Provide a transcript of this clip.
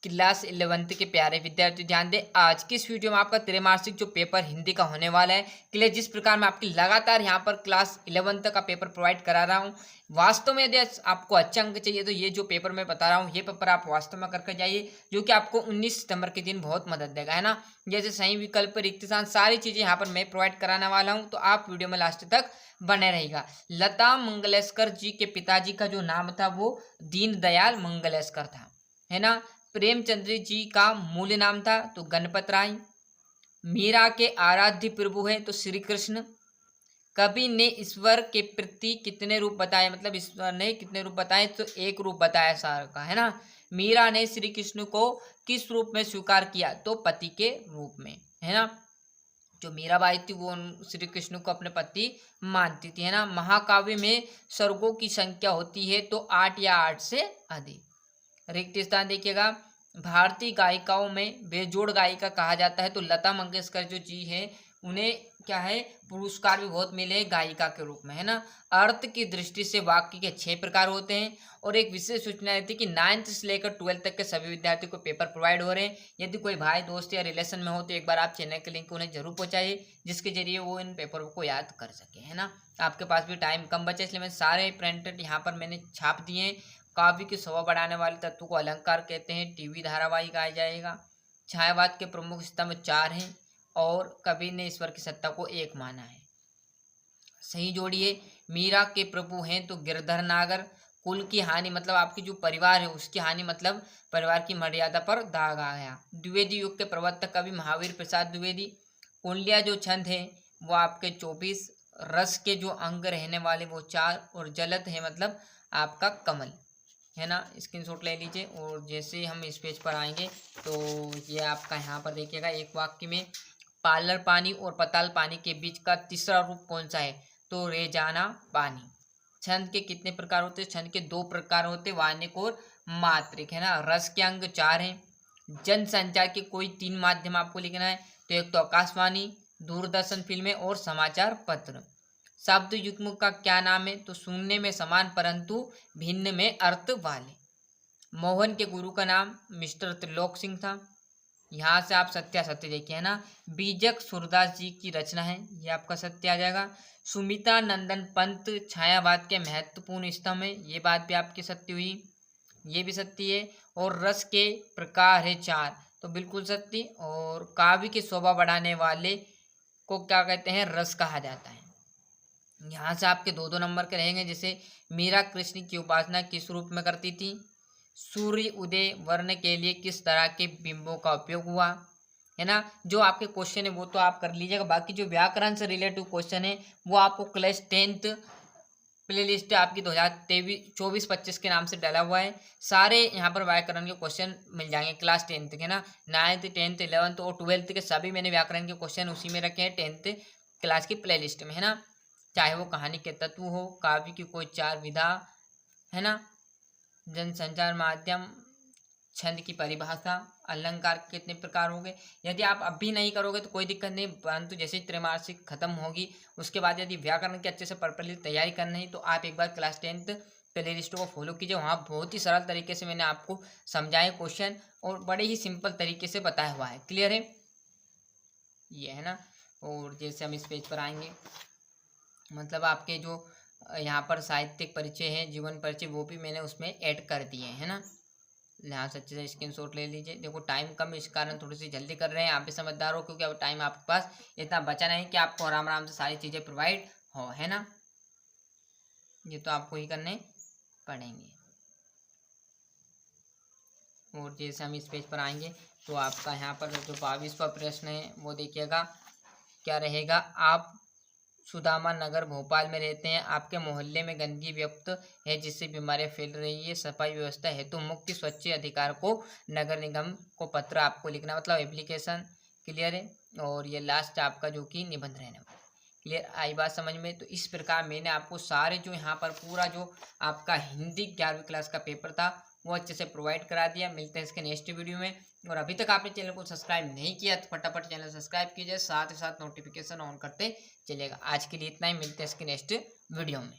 Class 11th के प्यारे विद्यार्थी ध्यान दें। आज की इस वीडियो में आपका त्रैमासिक जो पेपर हिंदी का होने वाला है क्लियर, जिस प्रकार मैं आपकी लगातार यहाँ पर क्लास 11th का पेपर प्रोवाइड करा रहा हूँ। वास्तव में यदि आपको अच्छे अंक चाहिए तो ये जो पेपर मैं बता रहा हूँ ये पेपर आप वास्तव में करके जाइए, जो कि आपको 19 सितंबर के दिन बहुत मदद देगा, है ना। जैसे सही विकल्प, रिक्त स्थान, सारी चीजें यहाँ पर मैं प्रोवाइड कराने वाला हूँ, तो आप वीडियो में लास्ट तक बने रहेगा। लता मंगेशकर जी के पिताजी का जो नाम था वो दीनदयाल मंगेशकर था, है ना। प्रेमचंद्र जी का मूल नाम था तो गणपत राय। मीरा के आराध्य प्रभु है तो श्री कृष्ण। कवि ने ईश्वर के प्रति कितने रूप बताए, मतलब ईश्वर ने कितने रूप बताए, तो एक रूप बताया सार का, है ना। मीरा ने श्री कृष्ण को किस रूप में स्वीकार किया, तो पति के रूप में, है ना। जो मीराबाई थी वो श्री कृष्ण को अपने पति मानती थी, है ना। महाकाव्य में सर्गों की संख्या होती है तो 8 या 8 से अधिक। रिक्त स्थान देखिएगा। भारतीय गायिकाओं में बेजोड़ गायिका कहा जाता है तो लता मंगेशकर जो जी है उन्हें क्या है, पुरस्कार भी बहुत मिले हैं गायिका के रूप में, है ना। अर्थ की दृष्टि से वाक्य के 6 प्रकार होते हैं। और एक विशेष सूचना रहती है कि 9th से लेकर 12th तक के सभी विद्यार्थियों को पेपर प्रोवाइड हो रहे हैं। यदि कोई भाई दोस्त या रिलेशन में हो तो एक बार आप चैनल के लिंक उन्हें जरूर पहुंचाइए, जिसके जरिए वो इन पेपरों को याद कर सके, है ना। आपके पास भी टाइम कम बचा, इसलिए मैं सारे प्रिंटेड यहाँ पर मैंने छाप दिए हैं। काव्य की शोभा बढ़ाने वाले तत्व को अलंकार कहते हैं। टीवी धारावाहिक आ जाएगा। छायावाद के प्रमुख स्तंभ 4 हैं और कवि ने ईश्वर की सत्ता को 1 माना है। सही जोड़िए। मीरा के प्रभु हैं तो गिरधर नागर। कुल की हानि मतलब आपकी जो परिवार है उसकी हानि, मतलब परिवार की मर्यादा पर दाग आ गया। द्विवेदी युग के प्रवर्तक कवि महावीर प्रसाद द्विवेदी। कुंडलिया जो छंद है वो आपके 24। रस के जो अंग रहने वाले वो 4 और जलद है मतलब आपका कमल, है ना। स्क्रीनशॉट ले लीजिए। और जैसे ही हम इस पेज पर आएंगे तो ये आपका यहाँ पर देखिएगा एक वाक्य में पार्लर पानी और पताल पानी के बीच का तीसरा रूप कौन सा है, तो रेजाना पानी। छंद के कितने प्रकार होते हैं, छंद के 2 प्रकार होते हैं, वार्णिक और मात्रिक, है ना। रस के अंग 4 हैं। जन संचार के कोई 3 माध्यम आपको लिखना है, तो एक तो आकाशवाणी, दूरदर्शन, फिल्में और समाचार पत्र। शब्द युग्म का क्या नाम है, तो सुनने में समान परंतु भिन्न में अर्थ वाले। मोहन के गुरु का नाम मिस्टर त्रिलोक सिंह था। यहाँ से आप सत्यासत्य देखिए, है ना। बीजक सूरदास जी की रचना है, ये आपका सत्य आ जाएगा। सुमिता नंदन पंत छायावाद के महत्वपूर्ण स्तंभ है, ये बात भी आपकी सत्य हुई, ये भी सत्य है। और रस के प्रकार है 4, तो बिल्कुल सत्य। और काव्य की शोभा बढ़ाने वाले को क्या कहते हैं, रस कहा जाता है। यहाँ से आपके 2-2 नंबर के रहेंगे। जैसे मीरा कृष्ण की उपासना किस रूप में करती थी, सूर्य उदय वर्ण के लिए किस तरह के बिंबों का उपयोग हुआ, है ना। जो आपके क्वेश्चन है वो तो आप कर लीजिएगा। बाकी जो व्याकरण से रिलेटिव क्वेश्चन है वो आपको क्लास 10th प्लेलिस्ट आपकी 2023-24-25 के नाम से डाला हुआ है। सारे यहाँ पर व्याकरण के क्वेश्चन मिल जाएंगे क्लास 10th के ना। 9th 10th 11th और 12th के सभी मैंने व्याकरण के क्वेश्चन उसी में रखे हैं 10th क्लास की प्लेलिस्ट में, है ना। चाहे वो कहानी के तत्व हो, काव्य की कोई 4 विधा, है ना, जनसंचार माध्यम, छंद की परिभाषा, अलंकार के कितने प्रकार होंगे। यदि आप अभी नहीं करोगे तो कोई दिक्कत नहीं, परंतु जैसे ही त्रैमासिक खत्म होगी उसके बाद यदि व्याकरण की अच्छे से प्रॉपर्ली तैयारी करनी है तो आप एक बार क्लास 10th प्ले लिस्ट को फॉलो कीजिए। वहाँ बहुत ही सरल तरीके से मैंने आपको समझाए क्वेश्चन और बड़े ही सिंपल तरीके से बताया हुआ है। क्लियर है, ये है ना। और जैसे हम इस पेज पर आएंगे, मतलब आपके जो यहाँ पर साहित्यिक परिचय है, जीवन परिचय, वो भी मैंने उसमें ऐड कर दिए, है ना। यहाँ से अच्छे से स्क्रीनशॉट ले लीजिए। देखो टाइम कम है, इस कारण थोड़ी सी जल्दी कर रहे हैं, आप भी समझदार हो, क्योंकि अब टाइम आपके पास इतना बचा नहीं कि आपको आराम आराम से सारी चीज़ें प्रोवाइड हो, है ना। ये तो आपको ही करने पड़ेंगे। और जैसे हम इस पेज पर आएंगे तो आपका यहाँ पर जो 22वां प्रश्न है वो देखिएगा क्या रहेगा। आप सुदामा नगर भोपाल में रहते हैं, आपके मोहल्ले में गंदगी व्याप्त है जिससे बीमारियां फैल रही है। सफाई व्यवस्था हेतु मुख्य स्वच्छ अधिकार को नगर निगम को पत्र आपको लिखना, मतलब एप्लीकेशन। क्लियर है। और ये लास्ट आपका जो कि निबंध रहने वाला। क्लियर आई बात समझ में। तो इस प्रकार मैंने आपको सारे जो यहाँ पर पूरा जो आपका हिंदी 11वीं क्लास का पेपर था वो अच्छे से प्रोवाइड करा दिया। मिलते हैं इसके नेक्स्ट वीडियो में। और अभी तक आपने चैनल को सब्सक्राइब नहीं किया तो फटाफट चैनल सब्सक्राइब कीजिए, साथ ही साथ नोटिफिकेशन ऑन करते चलेगा। आज के लिए इतना ही, मिलते हैं इसके नेक्स्ट वीडियो में।